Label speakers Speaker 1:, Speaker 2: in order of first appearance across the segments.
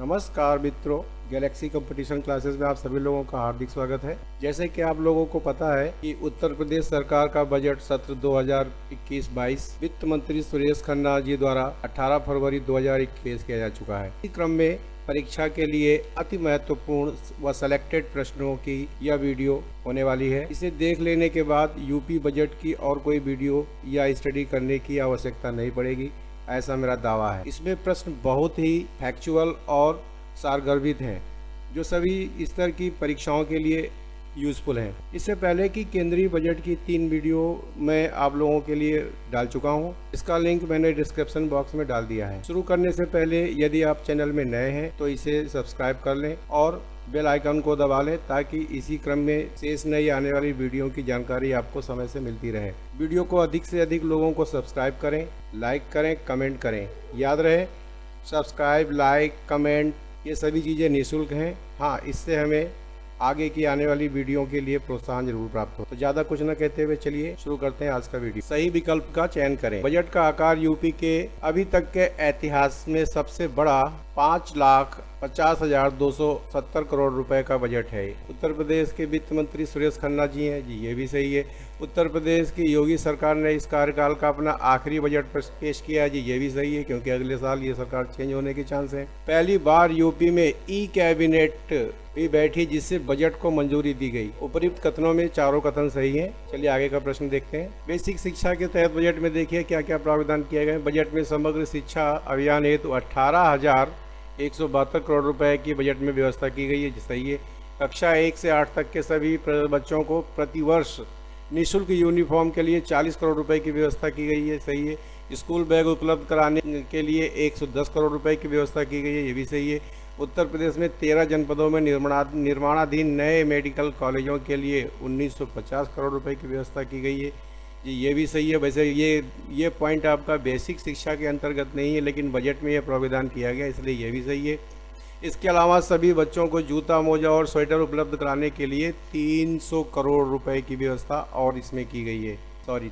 Speaker 1: नमस्कार मित्रों, Galaxy competition classes में आप सभी लोगों का हार्दिक स्वागत है। जैसे कि आप लोगों को पता है कि उत्तर प्रदेश सरकार का बजट सत्र 2021-22 वित्त मंत्री सुरेश खन्ना जी द्वारा 18 फरवरी 2021 पेश किया जा चुका है। इस क्रम में परीक्षा के लिए अति महत्वपूर्ण व सिलेक्टेड प्रश्नों की यह वीडियो होने वाली है। इसे देख लेने के बाद यूपी बजट की और कोई वीडियो या स्टडी करने की आवश्यकता नहीं पड़ेगी, ऐसा मेरा दावा है। इसमें प्रश्न बहुत ही फैक्चुअल और सारगर्भित हैं, जो सभी स्तर की परीक्षाओं के लिए यूज़फुल हैं। इससे पहले कि केंद्रीय बजट की 3 वीडियो मैं आप लोगों के लिए डाल चुका हूं। इसका लिंक मैंने डिस्क्रिप्शन बॉक्स में डाल दिया है। शुरू करने से पहले यदि आप चैनल में नए हैं तो इसे सब्सक्राइब कर लें और बेल आइकन को दबा लें, ताकि इसी क्रम में शेष नई आने वाली वीडियो की जानकारी आपको समय से मिलती रहे। वीडियो को अधिक से अधिक लोगों को सब्सक्राइब करें, लाइक करें, कमेंट करें। याद रहे, सब्सक्राइब, लाइक, कमेंट ये सभी चीज़ें निःशुल्क हैं। हाँ, इससे हमें आगे की आने वाली वीडियो के लिए प्रोत्साहन जरूर प्राप्त हो। तो ज़्यादा कुछ न कहते हुए चलिए शुरू करते हैं आज का वीडियो। सही विकल्प का चयन करें। बजट का आकार यूपी के अभी तक के इतिहास में सबसे बड़ा 5,50,270 करोड़ रुपए का बजट है। उत्तर प्रदेश के वित्त मंत्री सुरेश खन्ना जी हैं जी, ये भी सही है। उत्तर प्रदेश की योगी सरकार ने इस कार्यकाल का अपना आखिरी बजट पेश किया है जी, ये भी सही है, क्योंकि अगले साल ये सरकार चेंज होने के चांस है। पहली बार यूपी में ई कैबिनेट भी बैठी, जिससे बजट को मंजूरी दी गई। उपयुक्त कथनों में चारों कथन सही हैं। चलिए आगे का प्रश्न देखते हैं। बेसिक शिक्षा के तहत बजट में देखिए क्या क्या प्रावधान किए गए। बजट में समग्र शिक्षा अभियान हेतु 18,172 करोड़ रुपए की बजट में व्यवस्था की गई है, सही है। कक्षा 1 से 8 तक के सभी बच्चों को प्रतिवर्ष निःशुल्क यूनिफॉर्म के लिए 40 करोड़ रुपए की व्यवस्था की गई है, सही है। स्कूल बैग उपलब्ध कराने के लिए 110 करोड़ रुपए की व्यवस्था की गई है, ये भी सही है। उत्तर प्रदेश में 13 जनपदों में निर्माणाधीन नए मेडिकल कॉलेजों के लिए 1950 करोड़ रुपए की व्यवस्था की गई है जी, ये भी सही है। वैसे ये पॉइंट आपका बेसिक शिक्षा के अंतर्गत नहीं है, लेकिन बजट में यह प्रावधान किया गया, इसलिए ये भी सही है। इसके अलावा सभी बच्चों को जूता, मोजा और स्वेटर उपलब्ध कराने के लिए 300 करोड़ रुपए की व्यवस्था और इसमें की गई है।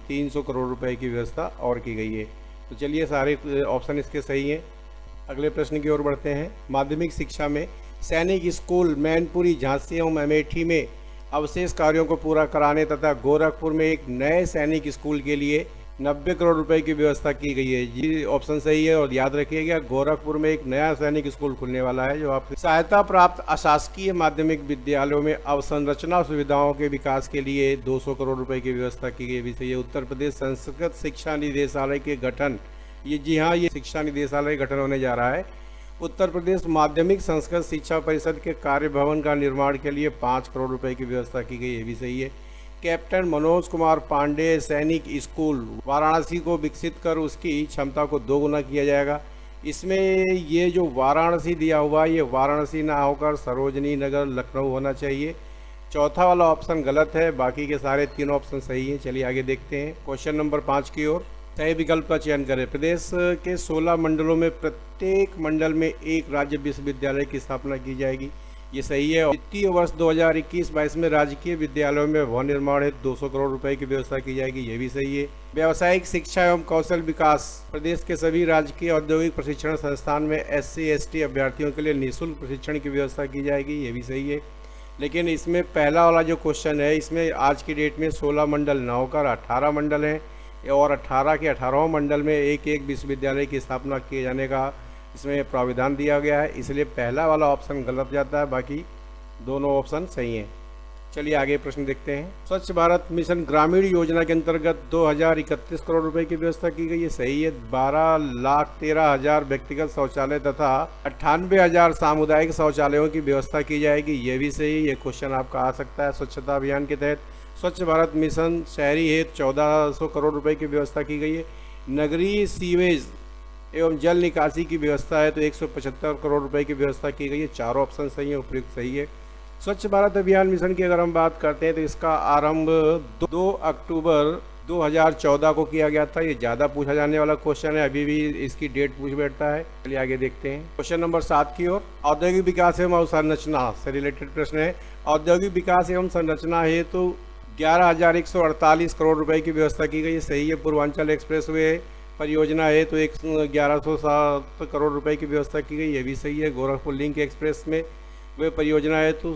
Speaker 1: 300 करोड़ रुपए की व्यवस्था और की गई है। तो चलिए सारे ऑप्शन इसके सही हैं। अगले प्रश्न की ओर बढ़ते हैं। माध्यमिक शिक्षा में सैनिक स्कूल मैनपुरी, झांसी एवं अमेठी में अवशेष कार्यों को पूरा कराने तथा गोरखपुर में एक नए सैनिक स्कूल के लिए 90 करोड़ रुपए की व्यवस्था की गई है जी, ऑप्शन सही है। और याद रखिएगा, गोरखपुर में एक नया सैनिक स्कूल खुलने वाला है। जो आपकी सहायता प्राप्त अशासकीय माध्यमिक विद्यालयों में अवसंरचना सुविधाओं के विकास के लिए 200 करोड़ रुपए की व्यवस्था की गई, भी सही है। उत्तर प्रदेश संस्कृत शिक्षा निदेशालय के गठन, ये जी हाँ, ये शिक्षा निदेशालय गठन होने जा रहा है। उत्तर प्रदेश माध्यमिक संस्कृत शिक्षा परिषद के कार्य भवन का निर्माण के लिए 5 करोड़ रुपए की व्यवस्था की गई, ये भी सही है। कैप्टन मनोज कुमार पांडे सैनिक स्कूल वाराणसी को विकसित कर उसकी क्षमता को 2 गुना किया जाएगा। इसमें ये जो वाराणसी दिया हुआ, ये वाराणसी ना होकर सरोजनी नगर लखनऊ होना चाहिए। चौथा वाला ऑप्शन गलत है, बाकी के सारे 3 ऑप्शन सही हैं। चलिए आगे देखते हैं क्वेश्चन नंबर 5 की ओर। सही विकल्प का चयन करें। प्रदेश के 16 मंडलों में प्रत्येक मंडल में एक राज्य विश्वविद्यालय की स्थापना की जाएगी, ये सही है। वित्तीय वर्ष 2021-22 में राजकीय विद्यालयों में भवन निर्माण हेतु 200 करोड़ रुपए की व्यवस्था की जाएगी, ये भी सही है। व्यावसायिक शिक्षा एवं कौशल विकास, प्रदेश के सभी राजकीय औद्योगिक प्रशिक्षण संस्थान में SC/ST अभ्यर्थियों के लिए निःशुल्क प्रशिक्षण की व्यवस्था की जाएगी, ये भी सही है। लेकिन इसमें पहला वाला जो क्वेश्चन है, इसमें आज की डेट में 16 मंडल न होकर 18 मंडल हैं, और 18 के 18 मंडल में एक एक विश्वविद्यालय की स्थापना किए जाने का इसमें प्राविधान दिया गया है, इसलिए पहला वाला ऑप्शन गलत जाता है, बाकी दोनों ऑप्शन सही हैं। चलिए आगे प्रश्न देखते हैं। स्वच्छ भारत मिशन ग्रामीण योजना के अंतर्गत 2031 करोड़ रुपए की व्यवस्था की गई है, सही है। 12,13,000 व्यक्तिगत शौचालय तथा 98,000 सामुदायिक शौचालयों की व्यवस्था की जाएगी, ये भी सही है। ये क्वेश्चन आपका आ सकता है। स्वच्छता अभियान के तहत स्वच्छ भारत मिशन शहरी हेतु 1400 करोड़ रुपए की व्यवस्था की गई है। नगरीय सीवेज एवं जल निकासी की व्यवस्था है तो 175 करोड़ रुपए की व्यवस्था की गई है। चारों ऑप्शन सही है, उपयुक्त सही है। स्वच्छ भारत अभियान मिशन की अगर हम बात करते हैं तो इसका आरंभ 2 अक्टूबर 2014 को किया गया था। ये ज़्यादा पूछा जाने वाला क्वेश्चन है, अभी भी इसकी डेट पूछ बैठता है। चलिए आगे देखते हैं क्वेश्चन नंबर 7 की ओर। औद्योगिक विकास एवं अवसंरचना से रिलेटेड प्रश्न है। औद्योगिक विकास एवं संरचना हेतु तो 11,148 करोड़ रुपए की व्यवस्था की गई है, सही है। पूर्वांचल एक्सप्रेसवे परियोजना है तो 1107 करोड़ रुपए की व्यवस्था की गई, ये भी सही है। गोरखपुर लिंक एक्सप्रेस में वे परियोजना है तो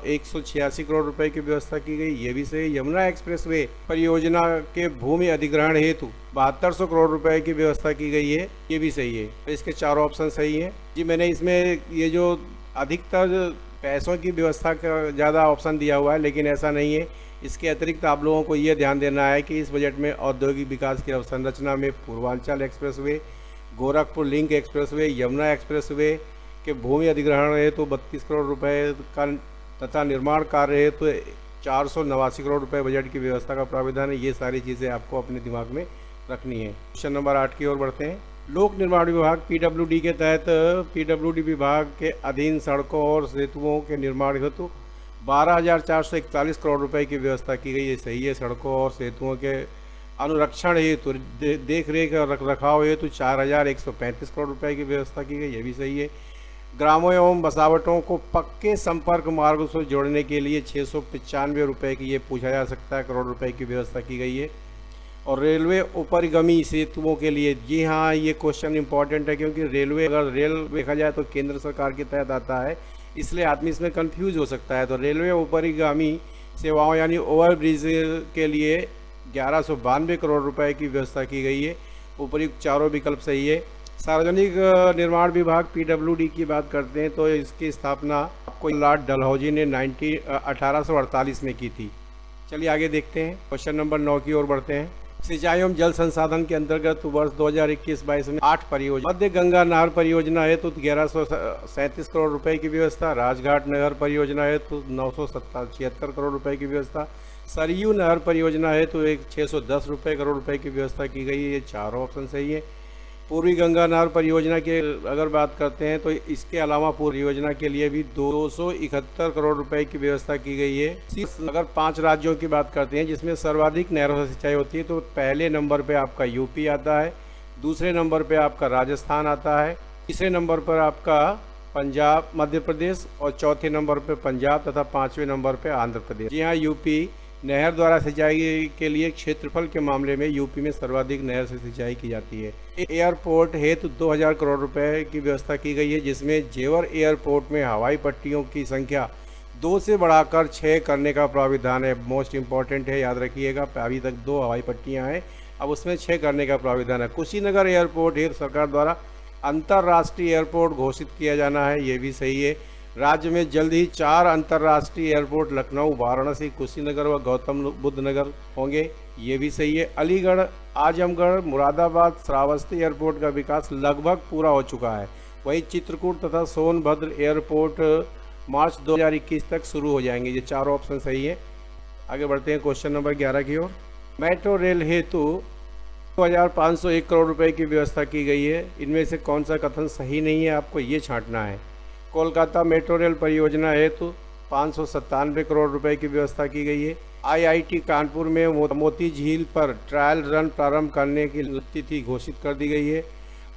Speaker 1: 186 करोड़ रुपए की व्यवस्था की गई, ये भी सही है। यमुना एक्सप्रेस वे परियोजना के भूमि अधिग्रहण हेतु 7200 करोड़ रुपए की व्यवस्था की गई है, ये भी सही है। इसके चारों ऑप्शन सही हैं जी। मैंने इसमें ये जो अधिकतर पैसों की व्यवस्था का ज़्यादा ऑप्शन दिया हुआ है, लेकिन ऐसा नहीं है। इसके अतिरिक्त आप लोगों को ये ध्यान देना है कि इस बजट में औद्योगिक विकास की अवसंरचना में Purvanchal expressway, Gorakhpur link expressway, Yamuna expressway के भूमि अधिग्रहण है तो 32 करोड़ रुपए का तथा निर्माण कार्य है तो 489 करोड़ रुपए बजट की व्यवस्था का प्राविधान है। ये सारी चीज़ें आपको अपने दिमाग में रखनी है। क्वेश्चन नंबर 8 की ओर बढ़ते हैं। लोक निर्माण विभाग पीडब्ल्यूडी के तहत पीडब्ल्यूडी विभाग के अधीन सड़कों और सेतुओं के निर्माण हेतु 12,441 करोड़ रुपए की व्यवस्था की गई है, सही है। सड़कों और सेतुओं के अनुरक्षण हेतु देख रेख और रख रखाव हेतु 4,135 करोड़ रुपए की व्यवस्था की गई, ये भी सही है। ग्रामों एवं बसावटों को पक्के संपर्क मार्ग से जोड़ने के लिए 695 रुपये की, ये पूछा जा सकता है, करोड़ रुपए की व्यवस्था की गई है। और रेलवे उपरिगामी सेतुओं के लिए, जी हाँ, ये क्वेश्चन इंपॉर्टेंट है क्योंकि रेलवे, अगर रेल देखा जाए तो केंद्र सरकार के तहत आता है, इसलिए आदमी इसमें कंफ्यूज हो सकता है। तो रेलवे उपरिगामी सेवाओं यानी ओवरब्रिज के लिए 1192 करोड़ रुपए की व्यवस्था की गई है। उपर्युक्त चारों विकल्प सही है। सार्वजनिक निर्माण विभाग पीडब्ल्यूडी की बात करते हैं तो इसकी स्थापना आपको लॉर्ड डलहौजी ने 1848 में की थी। चलिए आगे देखते हैं। क्वेश्चन नंबर 9 की ओर बढ़ते हैं। सिंचाई एवं जल संसाधन के अंतर्गत वर्ष 2021-22 में 8 परियोजना, मध्य गंगा नहर परियोजना है तो 1137 करोड़ रुपए की व्यवस्था, राजघाट नहर परियोजना है तो 976 करोड़ रुपए की व्यवस्था, सरयू नहर परियोजना है तो 610 करोड़ रुपए की व्यवस्था की गई है। ये चारों ऑप्शन सही है। पूर्वी गंगा नहर परियोजना के अगर बात करते हैं तो इसके अलावा पूर्व योजना के लिए भी 271 करोड़ रुपए की व्यवस्था की गई है। अगर 5 राज्यों की बात करते हैं जिसमें सर्वाधिक नहरों से सिंचाई होती है तो पहले नंबर पे आपका यूपी आता है, दूसरे नंबर पे आपका राजस्थान आता है, तीसरे नंबर पर आपका पंजाब मध्य प्रदेश और चौथे नंबर पे पंजाब तथा 5वें नंबर पे आंध्र प्रदेश। जी हाँ, यूपी नहर द्वारा सिंचाई के लिए क्षेत्रफल के मामले में यूपी में सर्वाधिक नहर से सिंचाई की जाती है। एयरपोर्ट हेतु 2000 करोड़ रुपए की व्यवस्था की गई है, जिसमें जेवर एयरपोर्ट में हवाई पट्टियों की संख्या 2 से बढ़ाकर 6 करने का प्राविधान है। मोस्ट इम्पॉर्टेंट है, याद रखिएगा। अभी तक 2 हवाई पट्टियाँ हैं, अब उसमें 6 करने का प्राविधान है। कुशीनगर एयरपोर्ट हेतु सरकार द्वारा अंतर्राष्ट्रीय एयरपोर्ट घोषित किया जाना है, ये भी सही है। राज्य में जल्द ही 4 अंतर्राष्ट्रीय एयरपोर्ट लखनऊ, वाराणसी, कुशीनगर व गौतम बुद्ध नगर होंगे, ये भी सही है। अलीगढ़, आजमगढ़, मुरादाबाद, श्रावस्ती एयरपोर्ट का विकास लगभग पूरा हो चुका है। वहीं चित्रकूट तथा सोनभद्र एयरपोर्ट मार्च 2021 तक शुरू हो जाएंगे। ये चारों ऑप्शन सही है। आगे बढ़ते हैं क्वेश्चन नंबर 11 की ओर। मेट्रो रेल हेतु 2501 करोड़ रुपए की व्यवस्था की गई है। इनमें से कौन सा कथन सही नहीं है, आपको ये छांटना है। कोलकाता मेट्रो रेल परियोजना हेतु 597 करोड़ रुपए की व्यवस्था की गई है। आईआईटी कानपुर में मोती झील पर ट्रायल रन प्रारंभ करने की तिथि घोषित कर दी गई है।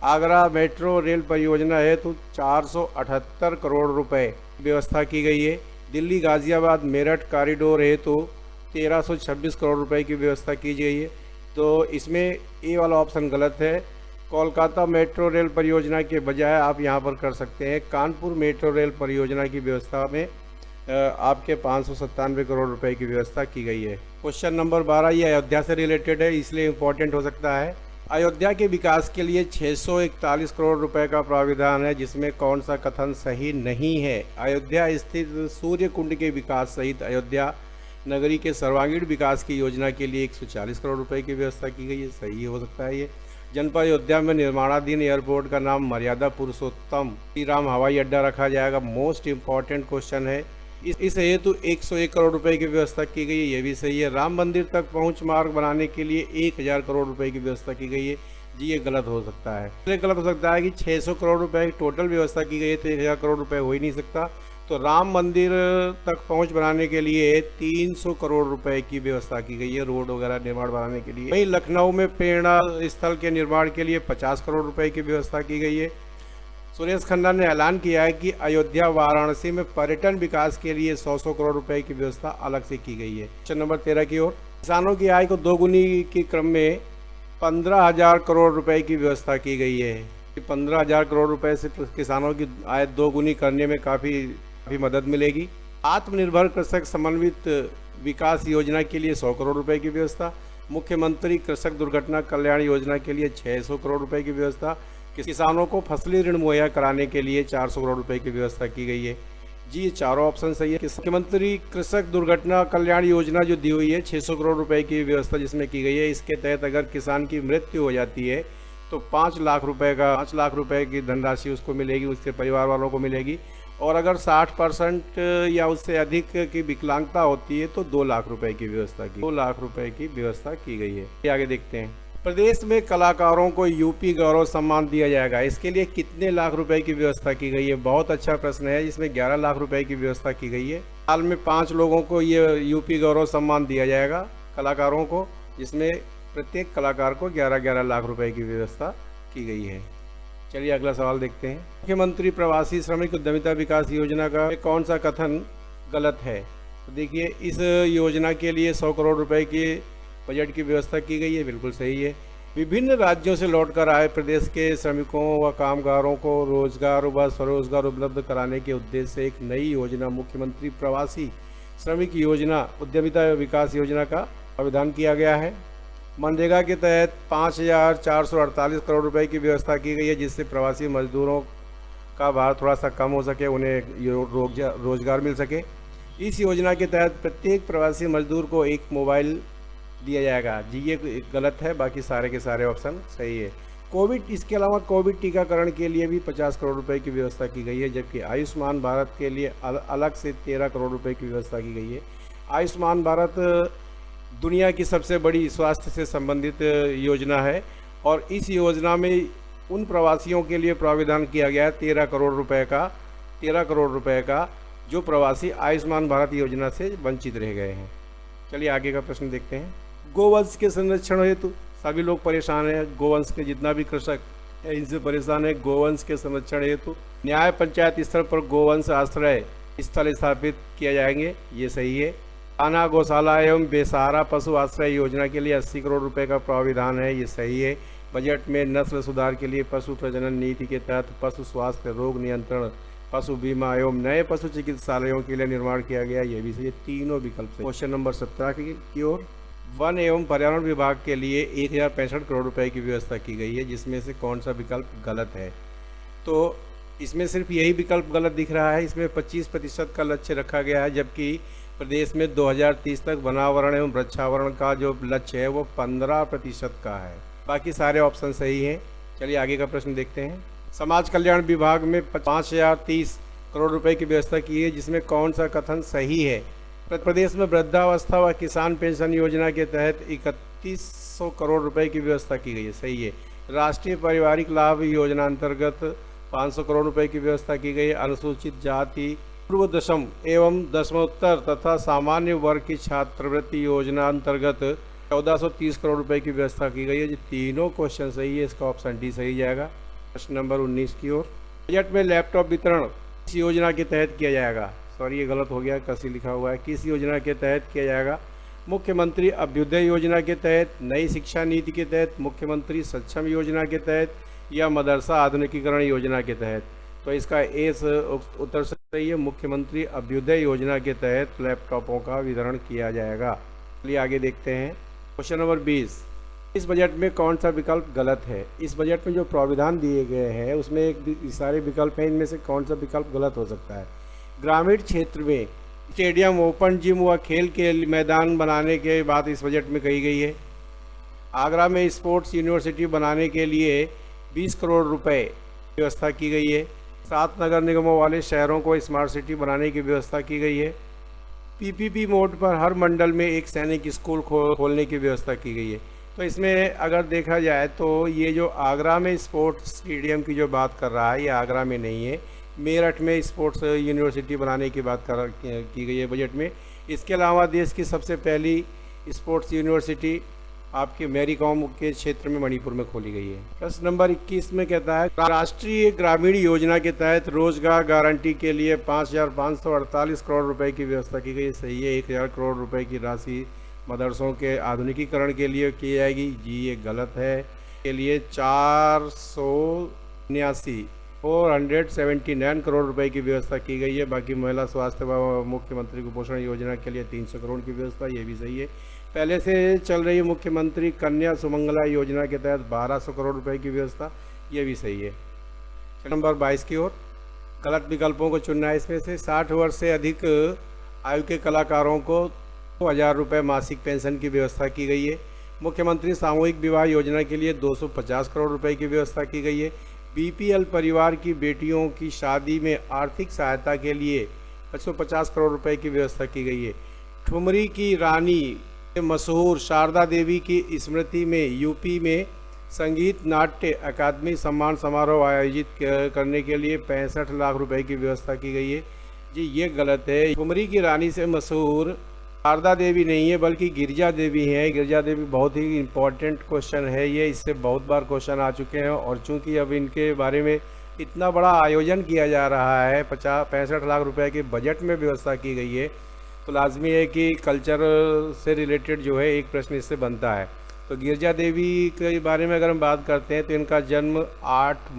Speaker 1: आगरा मेट्रो रेल परियोजना हेतु 478 करोड़ रुपए व्यवस्था की गई है। दिल्ली गाजियाबाद मेरठ कॉरिडोर हेतु 1326 करोड़ रुपए की व्यवस्था की गई है। तो इसमें ए वाला ऑप्शन गलत है। कोलकाता मेट्रो रेल परियोजना के बजाय आप यहां पर कर सकते हैं कानपुर मेट्रो रेल परियोजना की व्यवस्था में आपके 597 करोड़ रुपए की व्यवस्था की गई है। क्वेश्चन नंबर 12 ये अयोध्या से रिलेटेड है, इसलिए इम्पोर्टेंट हो सकता है। अयोध्या के विकास के लिए 641 करोड़ रुपए का प्राविधान है, जिसमें कौन सा कथन सही नहीं है। अयोध्या स्थित सूर्य कुंड के विकास सहित अयोध्या नगरी के सर्वांगीण विकास की योजना के लिए 140 करोड़ रुपए की व्यवस्था की गई है, सही हो सकता है ये। जनपद अयोध्या में निर्माणाधीन एयरपोर्ट का नाम मर्यादा पुरुषोत्तम श्री राम हवाई अड्डा रखा जाएगा। मोस्ट इम्पॉर्टेंट क्वेश्चन है। इस हेतु 101 करोड़ रुपए की व्यवस्था की गई है, ये भी सही है। राम मंदिर तक पहुंच मार्ग बनाने के लिए 1000 करोड़ रुपए की व्यवस्था की गई है, जी ये गलत हो सकता है। इसलिए गलत हो सकता है कि 600 करोड़ रुपए की टोटल व्यवस्था की गई है तो 1000 करोड़ रुपए हो ही नहीं सकता। तो राम मंदिर तक पहुंच बनाने के लिए 300 करोड़ रुपए की व्यवस्था की गई है, रोड वगैरह निर्माण बनाने के लिए। वहीं लखनऊ में प्रेरणा स्थल के निर्माण के लिए 50 करोड़ रुपए की व्यवस्था की गई है। सुरेश खन्ना ने ऐलान किया है कि अयोध्या वाराणसी में पर्यटन विकास के लिए 100 करोड़ रुपए की व्यवस्था अलग से की गई है। क्वेश्चन नंबर 13 की ओर। किसानों की आय को दोगुनी के क्रम में 15,000 करोड़ रुपए की व्यवस्था की गई है। 15,000 करोड़ रुपए से किसानों की आय दोगुनी करने में काफ़ी मदद मिलेगी। आत्मनिर्भर कृषक समन्वित विकास योजना के लिए 100 करोड़ रुपए की व्यवस्था। मुख्यमंत्री कृषक दुर्घटना कल्याण योजना के लिए 600 करोड़ रुपए की व्यवस्था। किसानों को फसली ऋण मुहैया कराने के लिए 400 करोड़ रुपए की व्यवस्था की गई है। जी, ये चारों ऑप्शन सही है। मुख्यमंत्री कृषक दुर्घटना कल्याण योजना जो दी हुई है 600 करोड़ रुपए की व्यवस्था जिसमें की गई है, इसके तहत अगर किसान की मृत्यु हो जाती है तो 5 लाख रुपए की धनराशि उसको मिलेगी, उसके परिवार वालों को मिलेगी। और अगर 60% या उससे अधिक की विकलांगता होती है तो 2 लाख रुपए की व्यवस्था की गई है। आगे देखते हैं। प्रदेश में कलाकारों को यूपी गौरव सम्मान दिया जाएगा, इसके लिए कितने लाख रुपए की व्यवस्था की गई है? बहुत अच्छा प्रश्न है। इसमें 11 लाख रुपए की व्यवस्था की गई है। हाल में 5 लोगों को ये यूपी गौरव सम्मान दिया जाएगा, कलाकारों को, जिसमें प्रत्येक कलाकार को 11-11 लाख रुपए की व्यवस्था की गई है। चलिए अगला सवाल देखते हैं। मुख्यमंत्री प्रवासी श्रमिक उद्यमिता विकास योजना का कौन सा कथन गलत है? तो देखिए, इस योजना के लिए 100 करोड़ रुपए की बजट की व्यवस्था की गई है, बिल्कुल सही है। विभिन्न राज्यों से लौटकर आए प्रदेश के श्रमिकों व कामगारों को रोजगार व स्वरोजगार उपलब्ध कराने के उद्देश्य से एक नई योजना मुख्यमंत्री प्रवासी श्रमिक योजना उद्यमिता विकास योजना का प्रावधान किया गया है। मनरेगा के तहत 5,448 करोड़ रुपए की व्यवस्था की गई है, जिससे प्रवासी मजदूरों का भार थोड़ा सा कम हो सके, उन्हें रोजगार मिल सके। इस योजना के तहत प्रत्येक प्रवासी मजदूर को एक मोबाइल दिया जाएगा। जी, ये गलत है, बाकी सारे के सारे ऑप्शन सही है। इसके अलावा कोविड टीकाकरण के लिए भी 50 करोड़ रुपए की व्यवस्था की गई है, जबकि आयुष्मान भारत के लिए अलग से 13 करोड़ रुपए की व्यवस्था की गई है। आयुष्मान भारत दुनिया की सबसे बड़ी स्वास्थ्य से संबंधित योजना है और इस योजना में उन प्रवासियों के लिए प्रावधान किया गया है 13 करोड़ रुपए का जो प्रवासी आयुष्मान भारत योजना से वंचित रह गए हैं। चलिए आगे का प्रश्न देखते हैं। गोवंश के संरक्षण हेतु सभी लोग परेशान हैं। गोवंश के जितना भी कृषक है इनसे परेशान है। गोवंश के संरक्षण हेतु न्याय पंचायत स्तर पर गोवंश आश्रय स्थल स्थापित किए जाएंगे, ये सही है। आना गौशाला एवं बेसहारा पशु आश्रय योजना के लिए 80 करोड़ रुपए का प्रावधान है, ये सही है। बजट में नस्ल सुधार के लिए पशु प्रजनन नीति के तहत पशु स्वास्थ्य, रोग नियंत्रण, पशु बीमा एवं नए पशु चिकित्सालयों के लिए निर्माण किया गया, ये भी सही। तीनों विकल्प से। क्वेश्चन नंबर 17 की ओर। वन एवं पर्यावरण विभाग के लिए 1065 करोड़ रुपए की व्यवस्था की गई है, जिसमें से कौन सा विकल्प गलत है? तो इसमें सिर्फ यही विकल्प गलत दिख रहा है। इसमें 25% का लक्ष्य रखा गया है, जबकि प्रदेश में 2030 तक वनावरण एवं वृक्षावरण का जो लक्ष्य है वो 15% का है। बाकी सारे ऑप्शन सही हैं। चलिए आगे का प्रश्न देखते हैं। समाज कल्याण विभाग में 5,030 करोड़ रुपए की व्यवस्था की है, जिसमें कौन सा कथन सही है? प्रदेश में वृद्धावस्था व किसान पेंशन योजना के तहत 3100 करोड़ रुपए की व्यवस्था की गई है, सही है। राष्ट्रीय पारिवारिक लाभ योजना अंतर्गत 500 करोड़ रुपए की व्यवस्था की गई है। अनुसूचित जाति पूर्व दशम एवं दशमोत्तर तथा सामान्य वर्ग की छात्रवृत्ति योजना अंतर्गत 1430 करोड़ रुपए की व्यवस्था की गई है। जी, तीनों क्वेश्चन सही है, इसका ऑप्शन डी सही जाएगा। प्रश्न नंबर 19 की ओर। बजट में लैपटॉप वितरण किस योजना के तहत किया जाएगा? सॉरी, ये गलत हो गया, कसी लिखा हुआ है। किस योजना के तहत किया जाएगा? मुख्यमंत्री अभ्युदय योजना के तहत, नई शिक्षा नीति के तहत, मुख्यमंत्री सक्षम योजना के तहत या मदरसा आधुनिकीकरण योजना के तहत? तो इसका ए उत्तर सही है। मुख्यमंत्री अभ्युदय योजना के तहत लैपटॉपों का वितरण किया जाएगा। चलिए आगे देखते हैं। Question number 20। इस बजट में कौन सा विकल्प गलत है? इस बजट में जो प्रावधान दिए गए हैं उसमें एक सारे विकल्प हैं, इनमें से कौन सा विकल्प गलत हो सकता है? ग्रामीण क्षेत्र में स्टेडियम, ओपन जिम व खेल के मैदान बनाने के बात इस बजट में कही गई है। आगरा में स्पोर्ट्स यूनिवर्सिटी बनाने के लिए 20 करोड़ रुपए व्यवस्था की गई है। 7 नगर निगमों वाले शहरों को स्मार्ट सिटी बनाने की व्यवस्था की गई है। पीपीपी मोड पर हर मंडल में एक सैनिक स्कूल खोलने की व्यवस्था की गई है। तो इसमें अगर देखा जाए तो ये जो आगरा में स्पोर्ट्स स्टेडियम की जो बात कर रहा है, ये आगरा में नहीं है, मेरठ में स्पोर्ट्स यूनिवर्सिटी बनाने की बात की गई है बजट में। इसके अलावा देश की सबसे पहली स्पोर्ट्स यूनिवर्सिटी आपके मैरी कॉम के क्षेत्र में मणिपुर में खोली गई है। प्रश्न नंबर 21 में कहता है राष्ट्रीय ग्रामीण योजना के तहत रोजगार गारंटी के लिए 5,548 करोड़ रुपए की व्यवस्था की गई है, सही है। 1,000 करोड़ रुपए की राशि मदरसों के आधुनिकीकरण के लिए की जाएगी, जी ये गलत है। के लिए 479 करोड़ रुपए की व्यवस्था की गई है। बाकी महिला स्वास्थ्य व मुख्यमंत्री कुपोषण योजना के लिए 300 करोड़ की व्यवस्था, ये भी सही है। पहले से चल रही मुख्यमंत्री कन्या सुमंगला योजना के तहत 1200 करोड़ रुपए की व्यवस्था, ये भी सही है। नंबर 22 की ओर गलत विकल्पों को चुनना है। इसमें से 60 वर्ष से अधिक आयु के कलाकारों को 2000 रुपये मासिक पेंशन की व्यवस्था की गई है। मुख्यमंत्री सामूहिक विवाह योजना के लिए 250 करोड़ रुपए की व्यवस्था की गई है। बीपीएल परिवार की बेटियों की शादी में आर्थिक सहायता के लिए 150 करोड़ रुपए की व्यवस्था की गई है। ठुमरी की रानी मशहूर शारदा देवी की स्मृति में यूपी में संगीत नाट्य अकादमी सम्मान समारोह आयोजित करने के लिए 65 लाख रुपए की व्यवस्था की गई है, जी ये गलत है। ठुमरी की रानी से मशहूर शारदा देवी नहीं है बल्कि गिरजा देवी है। गिरजा देवी बहुत ही इम्पोर्टेंट क्वेश्चन है ये, इससे बहुत बार क्वेश्चन आ चुके हैं और चूंकि अब इनके बारे में इतना बड़ा आयोजन किया जा रहा है, 65 लाख रुपए के बजट में व्यवस्था की गई है, तो लाजमी है कि कल्चर से रिलेटेड जो है एक प्रश्न इससे बनता है। तो गिरजा देवी के बारे में अगर हम बात करते हैं तो इनका जन्म 8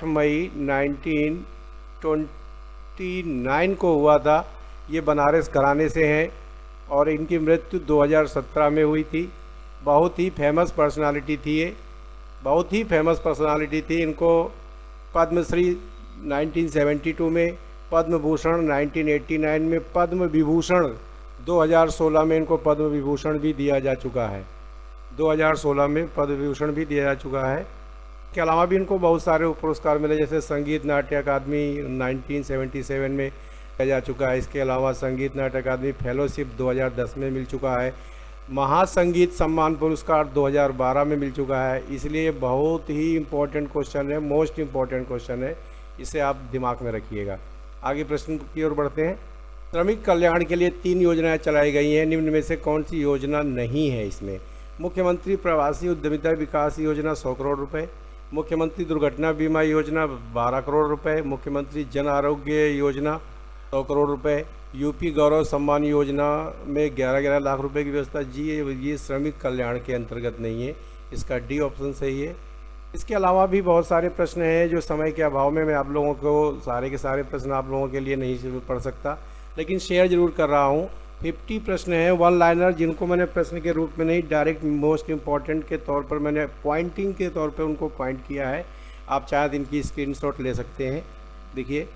Speaker 1: मई 1929 को हुआ था। ये बनारस घराने से हैं और इनकी मृत्यु 2017 में हुई थी। बहुत ही फेमस पर्सनालिटी थी ये, बहुत ही फेमस पर्सनालिटी थी। इनको पद्मश्री 1972 में, पद्म भूषण 1989 में, पद्म विभूषण 2016 में इनको पद्म विभूषण भी दिया जा चुका है। 2016 में पद्म विभूषण भी दिया जा चुका है। इसके अलावा भी इनको बहुत सारे पुरस्कार मिले, जैसे संगीत नाट्य अकादमी 1977 में दिया जा चुका है। इसके अलावा संगीत नाट्य अकादमी फेलोशिप 2010 में मिल चुका है। महासंगीत सम्मान पुरस्कार 2012 में मिल चुका है। इसलिए ये बहुत ही इम्पोर्टेंट क्वेश्चन है, मोस्ट इम्पोर्टेंट क्वेश्चन है, इसे आप दिमाग में रखिएगा। आगे प्रश्न की ओर बढ़ते हैं। श्रमिक कल्याण के लिए 3 योजनाएं चलाई गई हैं, निम्न में से कौन सी योजना नहीं है इसमें? मुख्यमंत्री प्रवासी उद्यमिता विकास योजना 100 करोड़ रुपए, मुख्यमंत्री दुर्घटना बीमा योजना 12 करोड़ रुपए, मुख्यमंत्री जन आरोग्य योजना 100 करोड़ रुपए, यूपी गौरव सम्मान योजना में 11 लाख रुपए की व्यवस्था, जी ये श्रमिक कल्याण के अंतर्गत नहीं है, इसका डी ऑप्शन सही है। इसके अलावा भी बहुत सारे प्रश्न हैं जो समय के अभाव में मैं आप लोगों को सारे के सारे प्रश्न आप लोगों के लिए नहीं पढ़ सकता, लेकिन शेयर जरूर कर रहा हूँ। 50 प्रश्न हैं वन लाइनर, जिनको मैंने प्रश्न के रूप में नहीं, डायरेक्ट मोस्ट इम्पॉर्टेंट के तौर पर मैंने पॉइंटिंग के तौर पर उनको पॉइंट किया है। आप चाहे इनकी स्क्रीनशॉट ले सकते हैं। देखिए,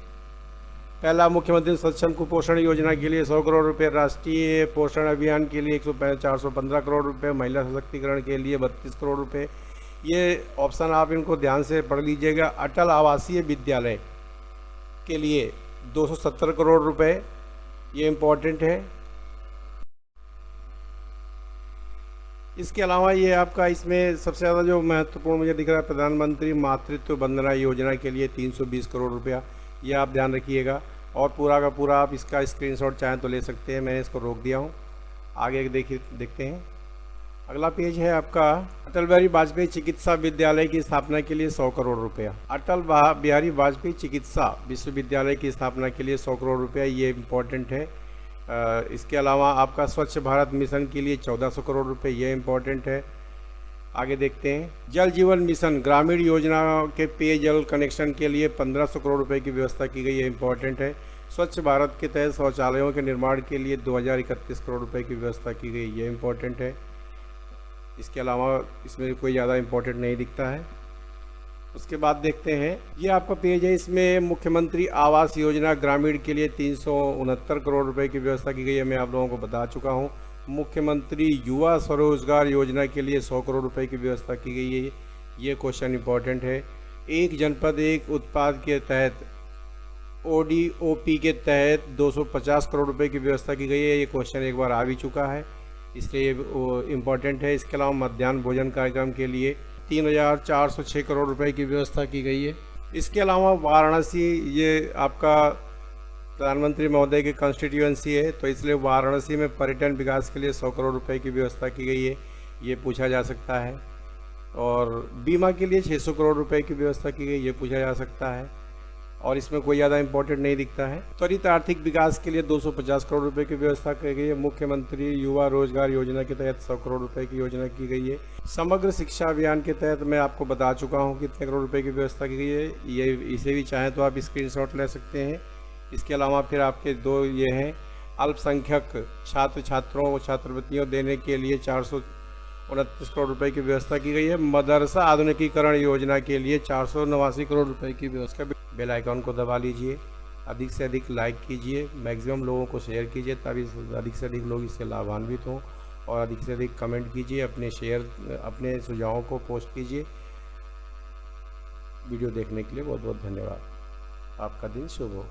Speaker 1: पहला, मुख्यमंत्री सक्षम कुपोषण योजना के लिए 100 करोड़ रुपए, राष्ट्रीय पोषण अभियान के लिए 415 करोड़ रुपए, महिला सशक्तिकरण के लिए 32 करोड़ रुपए। ये ऑप्शन आप इनको ध्यान से पढ़ लीजिएगा। अटल आवासीय विद्यालय के लिए 270 करोड़ रुपए, ये इम्पोर्टेंट है। इसके अलावा ये आपका इसमें सबसे ज़्यादा जो महत्वपूर्ण मुझे दिख रहा है, प्रधानमंत्री मातृत्व वंदना योजना के लिए 320 करोड़ रुपया, ये आप ध्यान रखिएगा। और पूरा का पूरा आप इसका स्क्रीनशॉट चाहें तो ले सकते हैं, मैंने इसको रोक दिया हूँ। आगे देखते हैं। अगला पेज है आपका, अटल बिहारी वाजपेयी चिकित्सा विद्यालय की स्थापना के लिए 100 करोड़ रुपया। अटल बिहारी वाजपेयी चिकित्सा विश्वविद्यालय की स्थापना के लिए 100 करोड़ रुपया, ये इम्पोर्टेंट है। इसके अलावा आपका स्वच्छ भारत मिशन के लिए 1400 करोड़ रुपए, ये इम्पोर्टेंट है। आगे देखते हैं। जल जीवन मिशन ग्रामीण योजना के पेयजल कनेक्शन के लिए 1500 करोड़ रुपए की व्यवस्था की गई है, इम्पोर्टेंट है। स्वच्छ भारत के तहत शौचालयों के निर्माण के लिए 2031 करोड़ रुपए की व्यवस्था की गई, ये इम्पोर्टेंट है। इसके अलावा इसमें कोई ज़्यादा इम्पोर्टेंट नहीं दिखता है। उसके बाद देखते हैं, ये आपका पेज है, इसमें मुख्यमंत्री आवास योजना ग्रामीण के लिए 369 करोड़ रुपए की व्यवस्था की गई है, मैं आप लोगों को बता चुका हूँ। मुख्यमंत्री युवा स्वरोजगार योजना के लिए 100 करोड़ रुपए की व्यवस्था की गई है, ये क्वेश्चन इंपॉर्टेंट है। एक जनपद एक उत्पाद के तहत ODOP के तहत 250 करोड़ रुपए की व्यवस्था की गई है, ये क्वेश्चन एक बार आ भी चुका है, इसलिए इम्पॉर्टेंट है। इसके अलावा मध्याह्न भोजन कार्यक्रम के लिए 3406 करोड़ रुपए की व्यवस्था की गई है। इसके अलावा वाराणसी, ये आपका प्रधानमंत्री महोदय की कॉन्स्टिट्यूएंसी है, तो इसलिए वाराणसी में पर्यटन विकास के लिए 100 करोड़ रुपए की व्यवस्था की गई है, ये पूछा जा सकता है। और बीमा के लिए 600 करोड़ रुपए की व्यवस्था की गई, ये पूछा जा सकता है। और इसमें कोई ज़्यादा इंपॉर्टेंट नहीं दिखता है। त्वरित आर्थिक विकास के लिए 250 करोड़ रुपए की व्यवस्था की गई है। मुख्यमंत्री युवा रोजगार योजना के तहत 100 करोड़ रुपए की योजना की गई है। समग्र शिक्षा अभियान के तहत मैं आपको बता चुका हूँ कितने करोड़ रुपए की व्यवस्था की गई है। ये इसे भी चाहें तो आप स्क्रीनशॉट ले सकते हैं। इसके अलावा फिर आपके दो ये हैं, अल्पसंख्यक छात्र छात्राओं को छात्रवृत्तियों देने के लिए 429 करोड़ रुपए की व्यवस्था की गई है। मदरसा आधुनिकीकरण योजना के लिए 489 करोड़ रुपए की व्यवस्था। बेल आइकॉन को दबा लीजिए, अधिक से अधिक लाइक कीजिए, मैक्सिमम लोगों को शेयर कीजिए ताकि अधिक से अधिक लोग इससे लाभान्वित हों, और अधिक से अधिक कमेंट कीजिए, अपने सुझावों को पोस्ट कीजिए। वीडियो देखने के लिए बहुत बहुत धन्यवाद। आपका दिन शुभ हो।